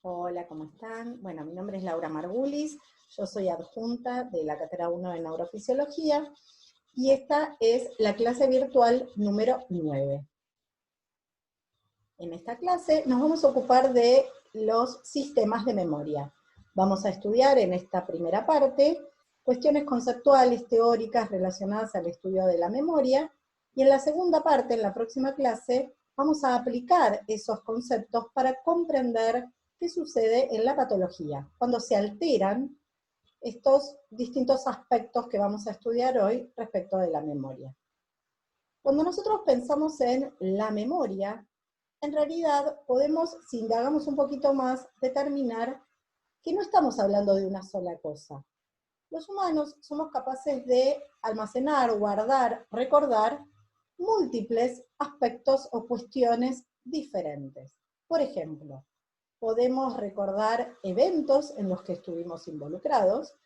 Hola, ¿cómo están? Bueno, mi nombre es Laura Margulis, yo soy adjunta de la Cátedra 1 de Neurofisiología y esta es la clase virtual número 9. En esta clase nos vamos a ocupar de los sistemas de memoria. Vamos a estudiar en esta primera parte cuestiones conceptuales, teóricas relacionadas al estudio de la memoria, y en la segunda parte, en la próxima clase, vamos a aplicar esos conceptos para comprender qué sucede en la patología, cuando se alteran estos distintos aspectos que vamos a estudiar hoy respecto de la memoria. Cuando nosotros pensamos en la memoria, en realidad podemos, si indagamos un poquito más, determinar que no estamos hablando de una sola cosa. Los humanos somos capaces de almacenar, guardar, recordar múltiples aspectos o cuestiones diferentes. Por ejemplo, podemos recordar eventos en los que estuvimos involucrados.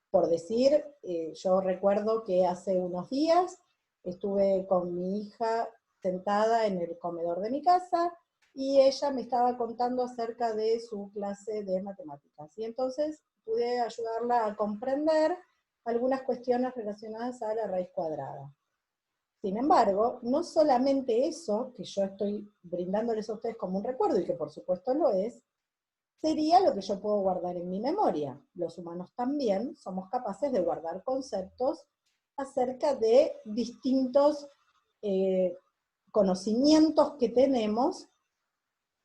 Por decir, yo recuerdo que hace unos días estuve con mi hija sentada en el comedor de mi casa y ella me estaba contando acerca de su clase de matemáticas. Y entonces pude ayudarla a comprender algunas cuestiones relacionadas a la raíz cuadrada. Sin embargo, no solamente eso, que yo estoy brindándoles a ustedes como un recuerdo, y que por supuesto lo es, sería lo que yo puedo guardar en mi memoria. Los humanos también somos capaces de guardar conceptos acerca de distintos conocimientos que tenemos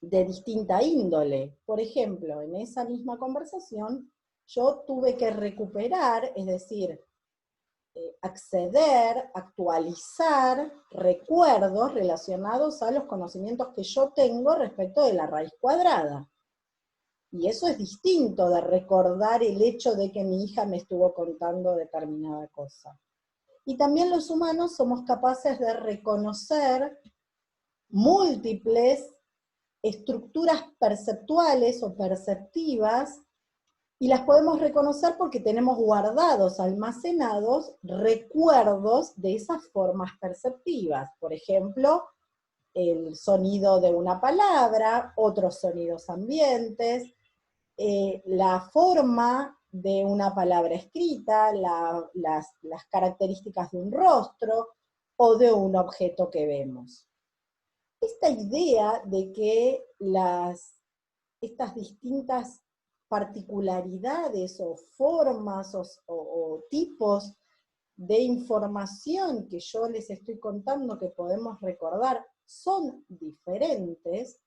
de distinta índole. Por ejemplo, en esa misma conversación, yo tuve que recuperar, es decir, acceder, actualizar recuerdos relacionados a los conocimientos que yo tengo respecto de la raíz cuadrada. Y eso es distinto de recordar el hecho de que mi hija me estuvo contando determinada cosa. Y también los humanos somos capaces de reconocer múltiples estructuras perceptuales o perceptivas, y las podemos reconocer porque tenemos guardados, almacenados, recuerdos de esas formas perceptivas. Por ejemplo, el sonido de una palabra, otros sonidos ambientes, la forma de una palabra escrita, las características de un rostro o de un objeto que vemos. Esta idea de que estas distintas particularidades o formas o tipos de información que yo les estoy contando que podemos recordar son diferentes,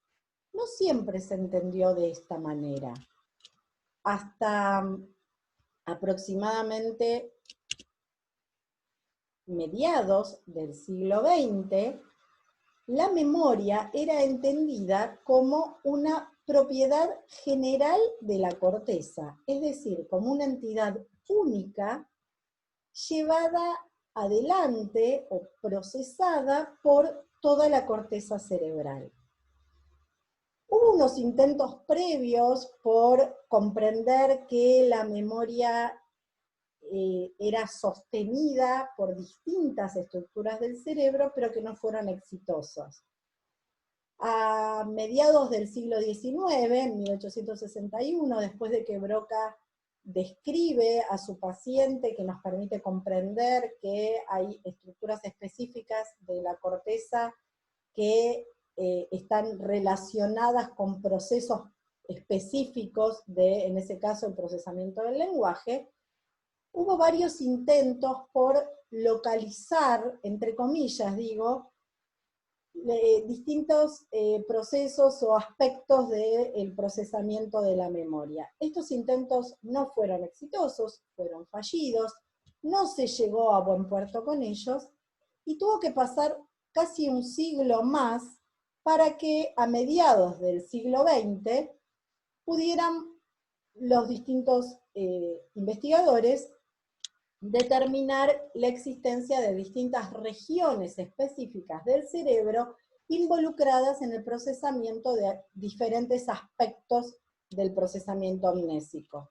no siempre se entendió de esta manera. Hasta aproximadamente mediados del siglo XX, la memoria era entendida como una propiedad general de la corteza, es decir, como una entidad única llevada adelante o procesada por toda la corteza cerebral. Hubo unos intentos previos por comprender que la memoria era sostenida por distintas estructuras del cerebro, pero que no fueron exitosos. A mediados del siglo XIX, en 1861, después de que Broca describe a su paciente, que nos permite comprender que hay estructuras específicas de la corteza que están relacionadas con procesos específicos de, en ese caso, el procesamiento del lenguaje, hubo varios intentos por localizar, entre comillas digo, distintos procesos o aspectos del procesamiento de la memoria. Estos intentos no fueron exitosos, fueron fallidos, no se llegó a buen puerto con ellos, y tuvo que pasar casi un siglo más para que a mediados del siglo XX pudieran los distintos investigadores determinar la existencia de distintas regiones específicas del cerebro involucradas en el procesamiento de diferentes aspectos del procesamiento amnésico.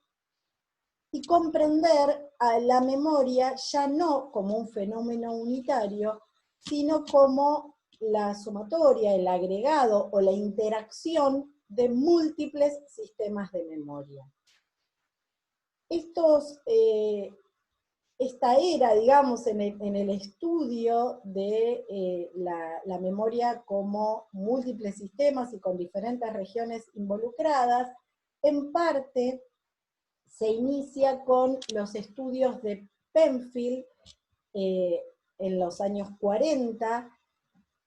Y comprender a la memoria ya no como un fenómeno unitario, sino como la sumatoria, el agregado o la interacción de múltiples sistemas de memoria. Esta era, digamos, en el estudio de la memoria como múltiples sistemas y con diferentes regiones involucradas, en parte se inicia con los estudios de Penfield en los años 40.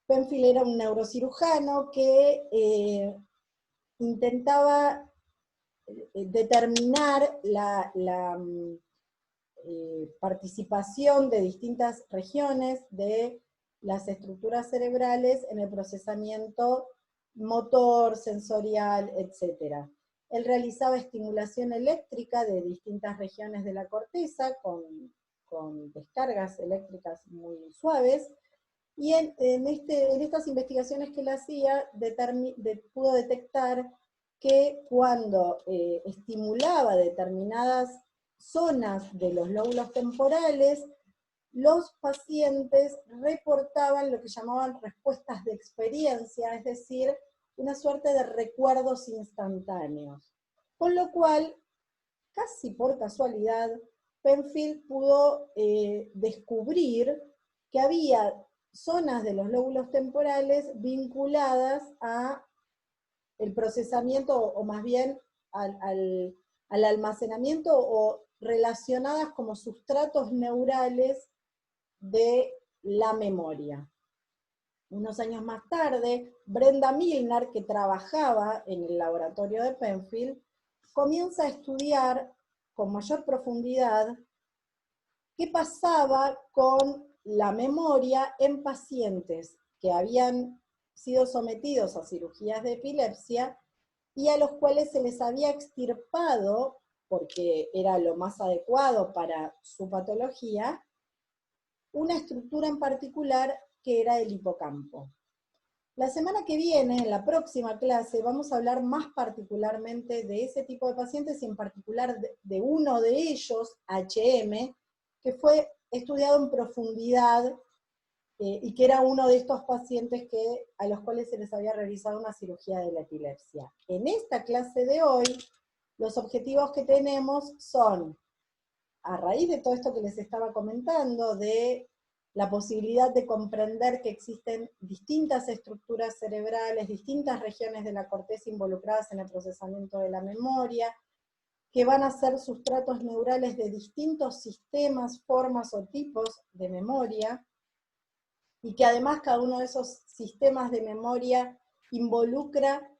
Penfield era un neurocirujano que intentaba determinar la participación de distintas regiones de las estructuras cerebrales en el procesamiento motor, sensorial, etc. Él realizaba estimulación eléctrica de distintas regiones de la corteza con descargas eléctricas muy suaves, y en estas investigaciones que él hacía pudo detectar que cuando estimulaba determinadas zonas de los lóbulos temporales, los pacientes reportaban lo que llamaban respuestas de experiencia, es decir, una suerte de recuerdos instantáneos. Con lo cual, casi por casualidad, Penfield pudo descubrir que había zonas de los lóbulos temporales vinculadas a el procesamiento, o más bien al almacenamiento, o relacionadas como sustratos neurales de la memoria. Unos años más tarde, Brenda Milner, que trabajaba en el laboratorio de Penfield, comienza a estudiar con mayor profundidad qué pasaba con la memoria en pacientes que habían sido sometidos a cirugías de epilepsia y a los cuales se les había extirpado, porque era lo más adecuado para su patología, una estructura en particular que era el hipocampo. La semana que viene, en la próxima clase, vamos a hablar más particularmente de ese tipo de pacientes y en particular de uno de ellos, HM, que fue estudiado en profundidad y que era uno de estos pacientes a los cuales se les había realizado una cirugía de la epilepsia. En esta clase de hoy, los objetivos que tenemos son, a raíz de todo esto que les estaba comentando, de la posibilidad de comprender que existen distintas estructuras cerebrales, distintas regiones de la corteza involucradas en el procesamiento de la memoria, que van a ser sustratos neurales de distintos sistemas, formas o tipos de memoria, y que además cada uno de esos sistemas de memoria involucra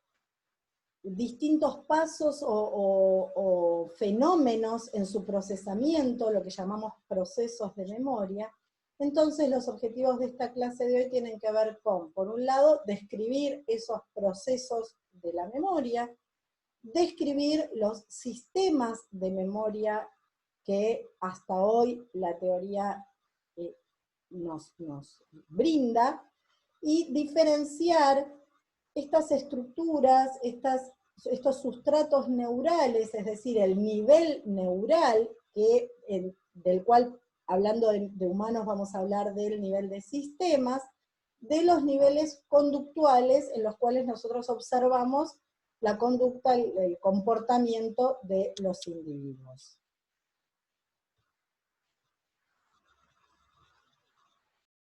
distintos pasos o fenómenos en su procesamiento, lo que llamamos procesos de memoria. Entonces los objetivos de esta clase de hoy tienen que ver con, por un lado, describir esos procesos de la memoria, describir los sistemas de memoria que hasta hoy la teoría nos brinda, y diferenciar estas estructuras, estos sustratos neurales, es decir, el nivel neural, del cual, hablando de humanos, vamos a hablar del nivel de sistemas, de los niveles conductuales en los cuales nosotros observamos la conducta, el comportamiento de los individuos.